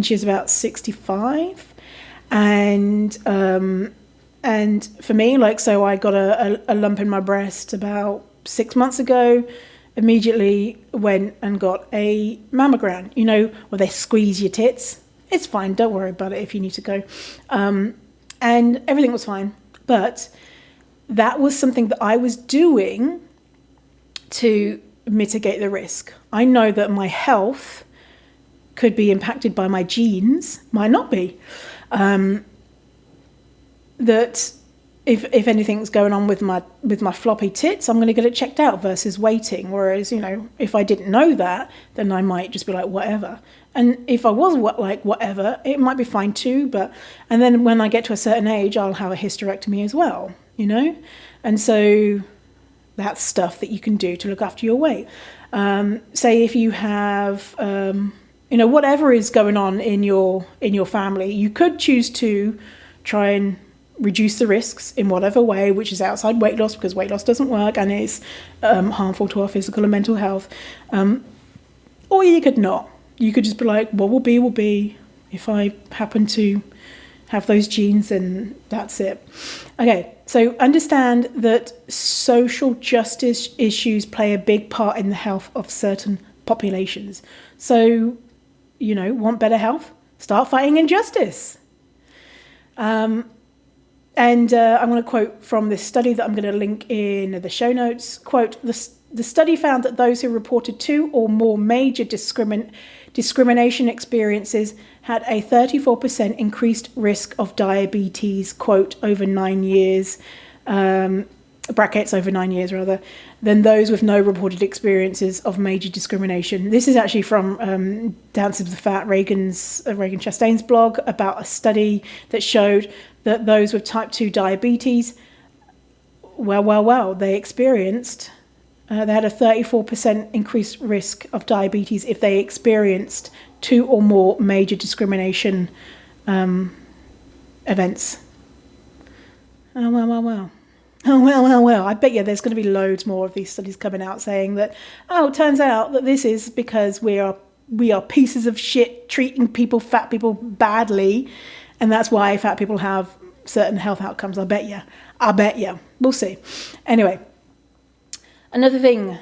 [SPEAKER 1] she was about 65. And for me, so I got a lump in my breast about 6 months ago. Immediately went and got a mammogram, where they squeeze your tits. It's fine, don't worry about it if you need to go. And everything was fine. But that was something that I was doing to mitigate the risk. I know that my health could be impacted by my genes, might not be. That if anything's going on with my floppy tits, I'm going to get it checked out versus waiting. Whereas, if I didn't know that, then I might just be like, whatever. And if I was whatever, it might be fine too. And then when I get to a certain age, I'll have a hysterectomy as well, And so that's stuff that you can do to look after your weight. Say if you have, whatever is going on in your family, you could choose to try and reduce the risks in whatever way, which is outside weight loss, because weight loss doesn't work and it's harmful to our physical and mental health. Or you could not. You could just be like, what will be, will be. If I happen to have those genes, and that's it. Okay, so understand that social justice issues play a big part in the health of certain populations. So, want better health? Start fighting injustice. And I'm going to quote from this study that I'm going to link in the show notes. Quote, the study found that those who reported 2 or more major discrimination experiences had a 34% increased risk of diabetes, quote, over 9 years, brackets over 9 years rather, than those with no reported experiences of major discrimination. This is actually from Dances with Fat, Reagan Chastain's blog, about a study that showed that those with type 2 diabetes, they experienced, they had a 34% increased risk of diabetes if they experienced 2 or more major discrimination events. Wow. I bet you there's going to be loads more of these studies coming out saying that, it turns out that this is because we are pieces of shit treating fat people badly, and that's why fat people have certain health outcomes. I bet you. We'll see. Anyway, another thing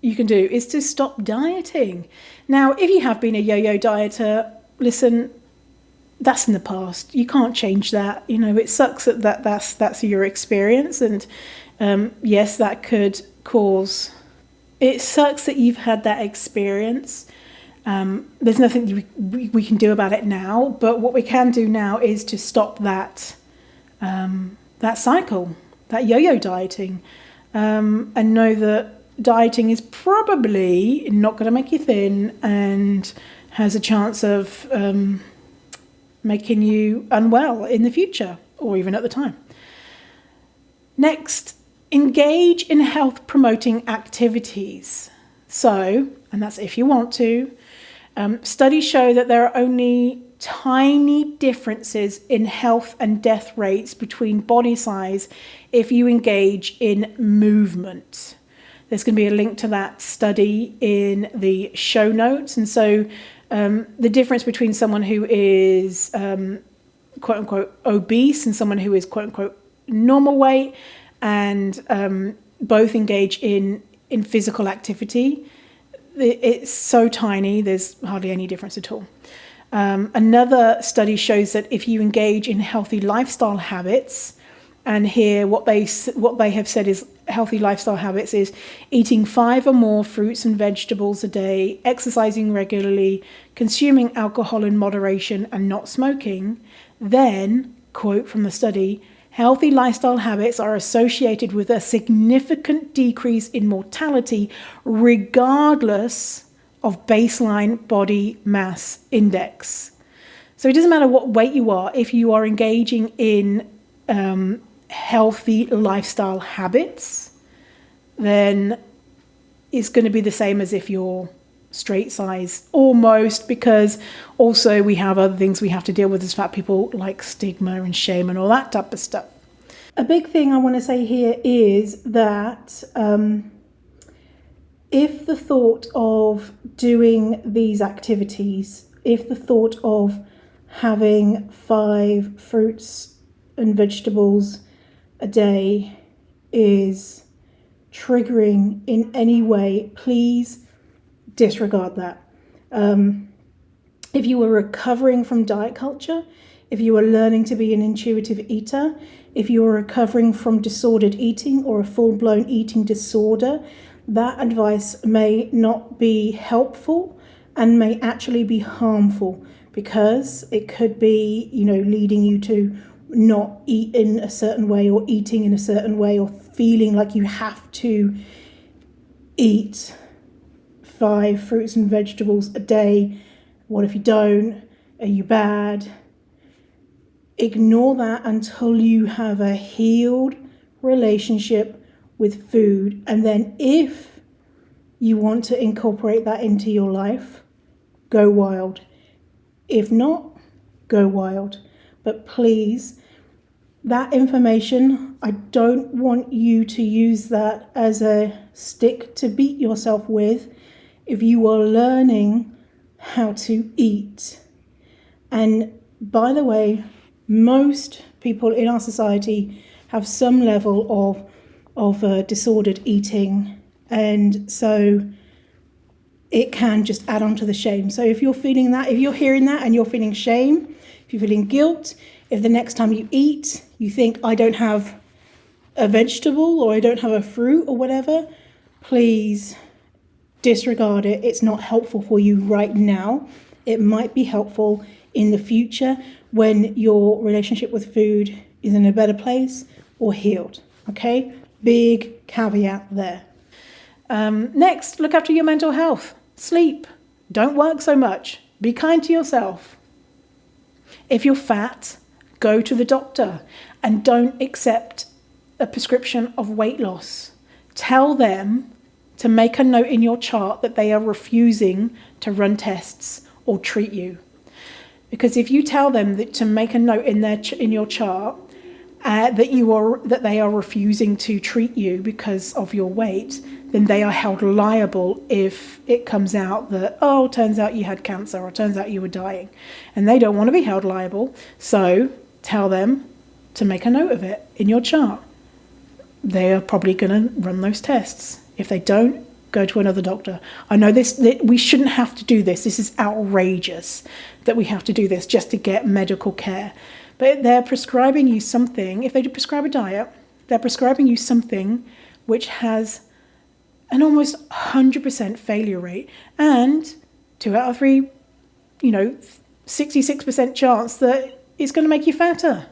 [SPEAKER 1] you can do is to stop dieting. Now, if you have been a yo-yo dieter, listen, that's in the past. You can't change that. It sucks that's your experience, and yes, that could cause. It sucks that you've had that experience. There's nothing we can do about it now, but what we can do now is to stop that cycle, that yo-yo dieting, and know that dieting is probably not going to make you thin and has a chance of making you unwell in the future or even at the time. Next, engage in health promoting activities. So, and that's if you want to, studies show that there are only tiny differences in health and death rates between body size if you engage in movement. There's going to be a link to that study in the show notes. And so the difference between someone who is quote unquote obese and someone who is quote unquote normal weight, and both engage in physical activity, it's so tiny, there's hardly any difference at all. Another study shows that if you engage in healthy lifestyle habits, and here what they have said is healthy lifestyle habits is eating 5 or more fruits and vegetables a day, exercising regularly, consuming alcohol in moderation, and not smoking, then, quote from the study, healthy lifestyle habits are associated with a significant decrease in mortality regardless of baseline body mass index. So it doesn't matter what weight you are, if you are engaging in healthy lifestyle habits, then it's going to be the same as if you're straight size, almost, because also we have other things we have to deal with as fat people, like stigma and shame and all that type of stuff. A big thing I want to say here is that if the thought of doing these activities, if the thought of having 5 fruits and vegetables a day is triggering in any way, please disregard that. If you are recovering from diet culture, if you are learning to be an intuitive eater, if you are recovering from disordered eating or a full-blown eating disorder, that advice may not be helpful and may actually be harmful, because it could be, leading you to not eat in a certain way or eating in a certain way or feeling like you have to eat 5 fruits and vegetables a day. What if you don't? Are you bad? Ignore that until you have a healed relationship with food. And then if you want to incorporate that into your life, go wild. If not, go wild. But please, that information, I don't want you to use that as a stick to beat yourself with if you are learning how to eat. And by the way, Most people in our society have some level of disordered eating, and so it can just add on to the shame. So if you're feeling that, if you're hearing that and you're feeling shame, if you're feeling guilt, if the next time you eat, you think, I don't have a vegetable or I don't have a fruit or whatever, please disregard it. It's not helpful for you right now. It might be helpful in the future when your relationship with food is in a better place or healed. Okay? Big caveat there. Next, look after your mental health. Sleep. Don't work so much. Be kind to yourself. If you're fat, go to the doctor and don't accept a prescription of weight loss. Tell them to make a note in your chart that they are refusing to run tests or treat you. Because if you tell them that to make a note in your chart that they are refusing to treat you because of your weight, then they are held liable if it comes out that, oh, turns out you had cancer or turns out you were dying. And they don't want to be held liable. So tell them to make a note of it in your chart. They are probably going to run those tests. If they don't, go to another doctor. I know we shouldn't have to do this. This is outrageous that we have to do this just to get medical care. But they're prescribing you something. If they do prescribe a diet, they're prescribing you something which has an almost 100% failure rate and 2 out of 3, 66% chance that it's going to make you fatter.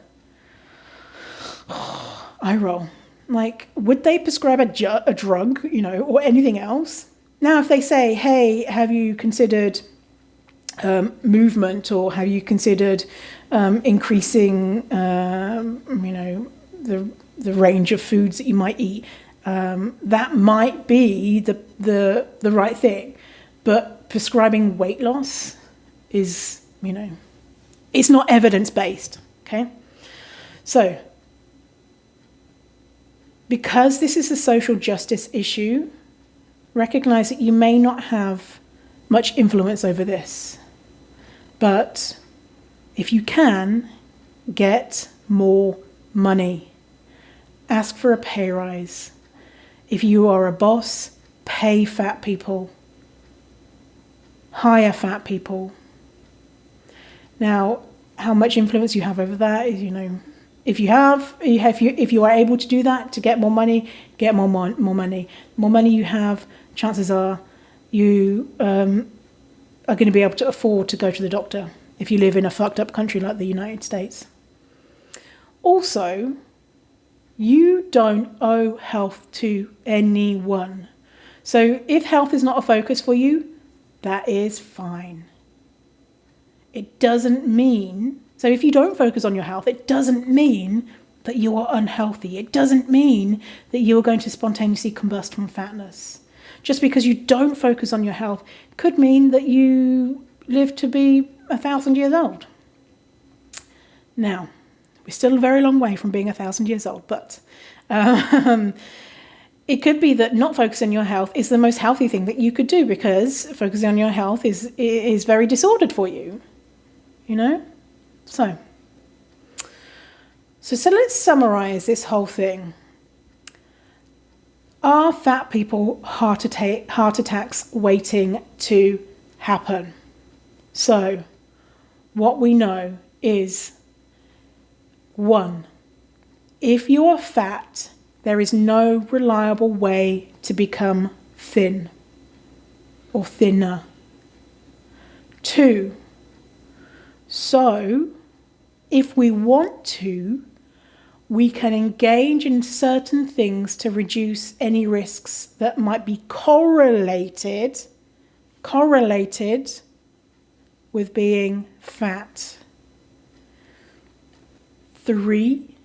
[SPEAKER 1] I roll. Like, would they prescribe a drug, or anything else? Now, if they say, hey, have you considered movement, or have you considered increasing, the range of foods that you might eat, that might be the right thing. But prescribing weight loss is, it's not evidence-based, okay? So, because this is a social justice issue, recognize that you may not have much influence over this. But if you can, get more money. Ask for a pay rise. If you are a boss, pay fat people. Hire fat people. Now, how much influence you have over that is, if you are able to do that, to get more money, get more money. More money you have, chances are you are going to be able to afford to go to the doctor if you live in a fucked up country like the United States. Also, you don't owe health to anyone. So if health is not a focus for you, that is fine. It doesn't mean, so if you don't focus on your health, it doesn't mean that you are unhealthy. It doesn't mean that you are going to spontaneously combust from fatness. Just because you don't focus on your health could mean that you live to be 1,000 years old. Now, we're still a very long way from being 1,000 years old, but it could be that not focusing on your health is the most healthy thing that you could do, because focusing on your health is very disordered for you, So let's summarize this whole thing. Are fat people heart attacks waiting to happen? So what we know is, 1, if you are fat, there is no reliable way to become thin or thinner. 2, so if we want to, we can engage in certain things to reduce any risks that might be correlated with being fat. 3,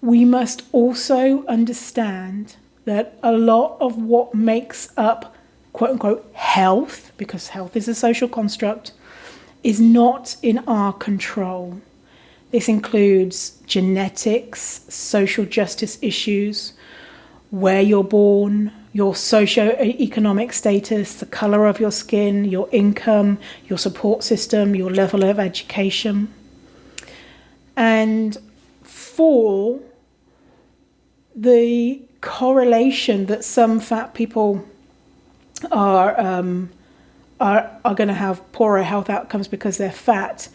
[SPEAKER 1] we must also understand that a lot of what makes up, quote unquote, health, because health is a social construct, is not in our control. This includes genetics, social justice issues, where you're born, your socio-economic status, the colour of your skin, your income, your support system, your level of education. and for the correlation that some fat people are going to have poorer health outcomes because they're fat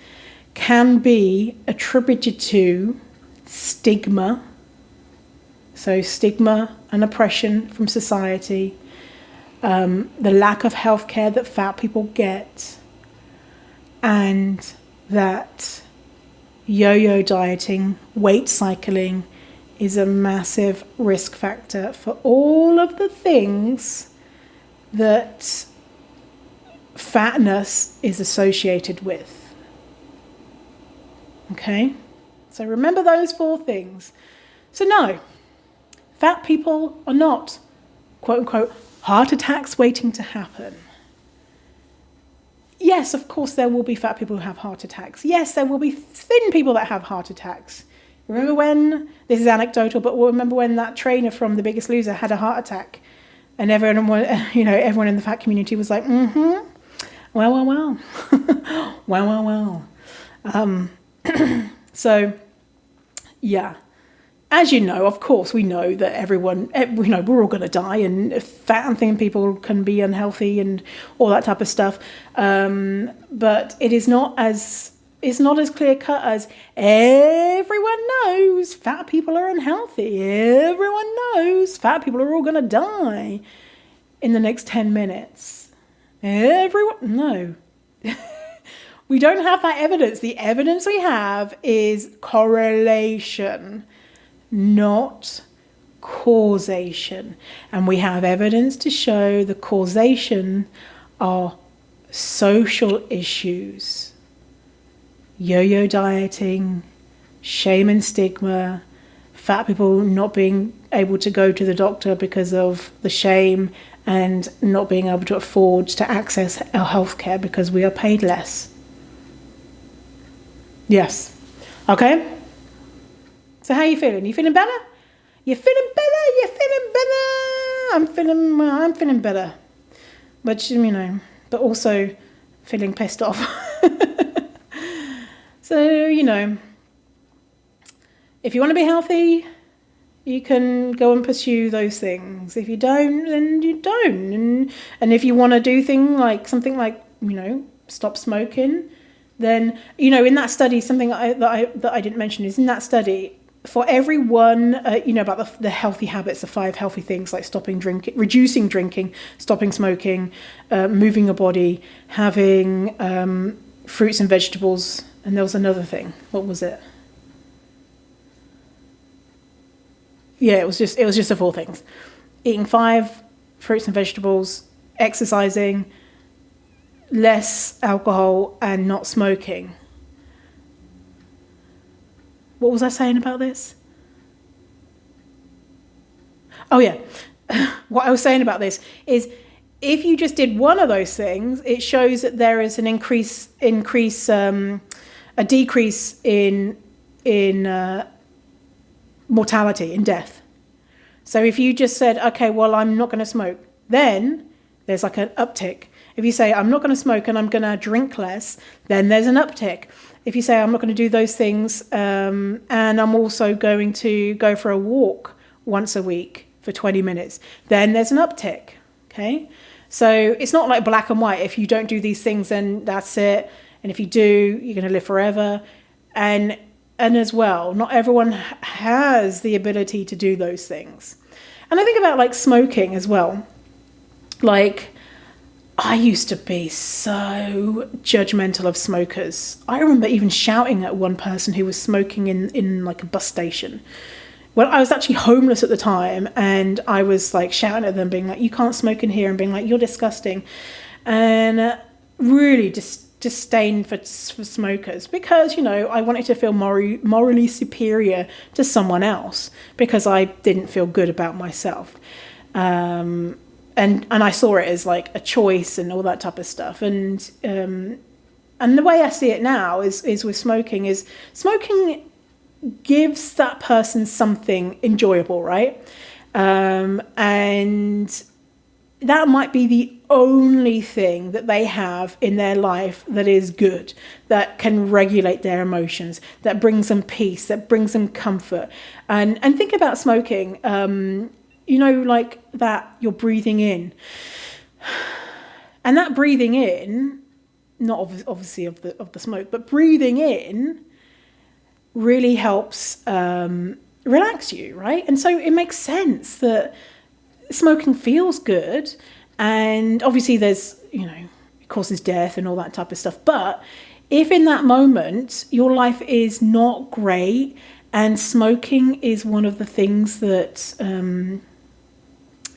[SPEAKER 1] can be attributed to stigma. So stigma and oppression from society, the lack of healthcare that fat people get, and that yo-yo dieting, weight cycling is a massive risk factor for all of the things that fatness is associated with. Okay? So remember those 4 things. So no, fat people are not, quote unquote, heart attacks waiting to happen. Yes, of course, there will be fat people who have heart attacks. Yes, there will be thin people that have heart attacks. Remember when, this is anecdotal, but remember when that trainer from The Biggest Loser had a heart attack, and everyone in the fat community was like, well. So, yeah. As you know, of course, we know that we're all going to die, and fat and thin people can be unhealthy and all that type of stuff. But it's not as clear cut as everyone knows fat people are unhealthy. Everyone knows fat people are all going to die in the next 10 minutes. No. We don't have that evidence. The evidence we have is correlation, not causation. And we have evidence to show the causation are social issues. Yo-yo dieting, shame and stigma, fat people not being able to go to the doctor because of the shame, and not being able to afford to access our healthcare because we are paid less. Yes. Okay? So how are you feeling? You feeling better? You're feeling better? You're feeling better? I'm feeling better. But, but also feeling pissed off. So, if you want to be healthy, you can go and pursue those things. If you don't, then you don't. And if you want to do something like, stop smoking, then, in that study, something that I didn't mention is in that study, for everyone, about the healthy habits, the 5 healthy things like stopping drinking, reducing drinking, stopping smoking, moving your body, having fruits and vegetables, and there was another thing. What was it? Yeah, it was just the 4 things: eating 5 fruits and vegetables, exercising, less alcohol, and not smoking. What was I saying about this? Oh yeah, what I was saying about this is, if you just did one of those things, it shows that there is an a decrease in mortality, in death. So if you just said, okay, well, I'm not going to smoke, then there's like an uptick. If you say, I'm not going to smoke and I'm going to drink less, then there's an uptick. If you say, I'm not going to do those things, and I'm also going to go for a walk once a week for 20 minutes, then there's an uptick. Okay? So it's not like black and white. If you don't do these things, then that's it. And if you do, you're going to live forever. And as well, not everyone has the ability to do those things. And I think about smoking as well. I used to be so judgmental of smokers. I remember even shouting at one person who was smoking in a bus station. Well, I was actually homeless at the time, and I was shouting at them, being like, you can't smoke in here, and being like, you're disgusting. And really disdain for smokers, because I wanted to feel morally superior to someone else, because I didn't feel good about myself, and I saw it as a choice and all that type of stuff. And the way I see it now is with smoking gives that person something enjoyable, right? And that might be the only thing that they have in their life that is good, that can regulate their emotions, that brings them peace, that brings them comfort. And think about smoking, like that you're breathing in. And that breathing in, not obviously of the smoke, but breathing in really helps relax you, right? And so it makes sense that smoking feels good, and obviously there's, it causes death and all that type of stuff. But if in that moment your life is not great and smoking is one of the things that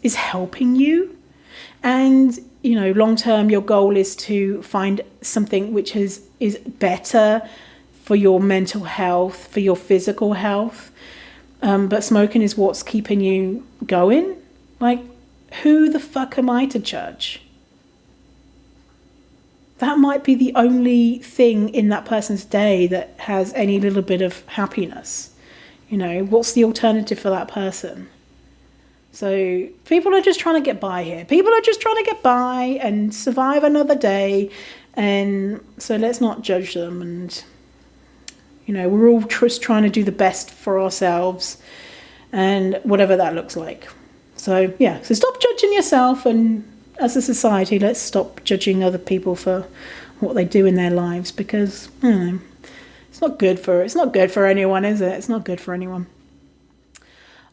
[SPEAKER 1] is helping you, and long term your goal is to find something which is better for your mental health, for your physical health, but smoking is what's keeping you going, like, who the fuck am I to judge? That might be the only thing in that person's day that has any little bit of happiness. What's the alternative for that person? So people are just trying to get by here. People are just trying to get by and survive another day. And so let's not judge them. And, we're all just trying to do the best for ourselves, and whatever that looks like. So, so stop judging yourself, and as a society, let's stop judging other people for what they do in their lives, because, it's not good for anyone, is it? It's not good for anyone.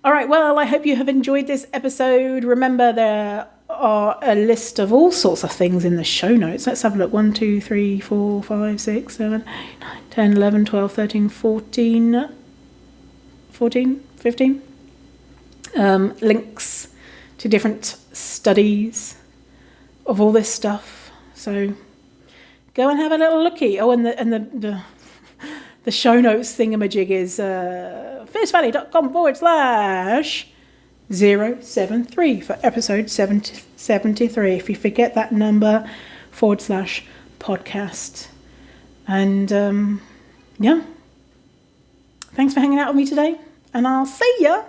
[SPEAKER 1] All right, well, I hope you have enjoyed this episode. Remember, there are a list of all sorts of things in the show notes. Let's have a look. 1, 2, 3, 4, 5, 6, 7, 8, 9, 10, 11, 12, 13, 14, 15. Links to different studies of all this stuff. So go and have a little looky. Oh, and the show notes thingamajig is fiercevalley.com/073 for episode 73. If you forget that number, /podcast. And thanks for hanging out with me today, and I'll see ya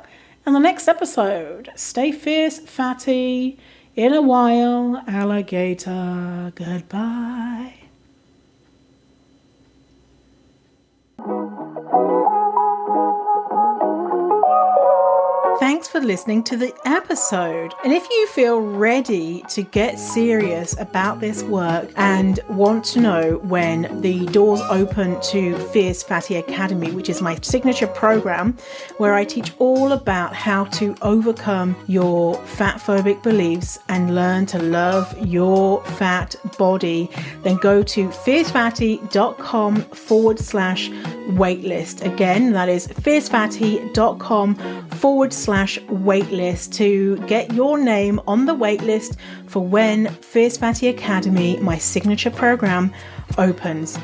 [SPEAKER 1] in the next episode. Stay fierce, fatty. In a while, alligator. Goodbye. Thanks for listening to the episode. And if you feel ready to get serious about this work and want to know when the doors open to Fierce Fatty Academy, which is my signature program where I teach all about how to overcome your fatphobic beliefs and learn to love your fat body, then go to fiercefatty.com/waitlist. Again, that is fiercefatty.com/waitlist to get your name on the waitlist for when Fierce Fatty Academy, my signature program, opens.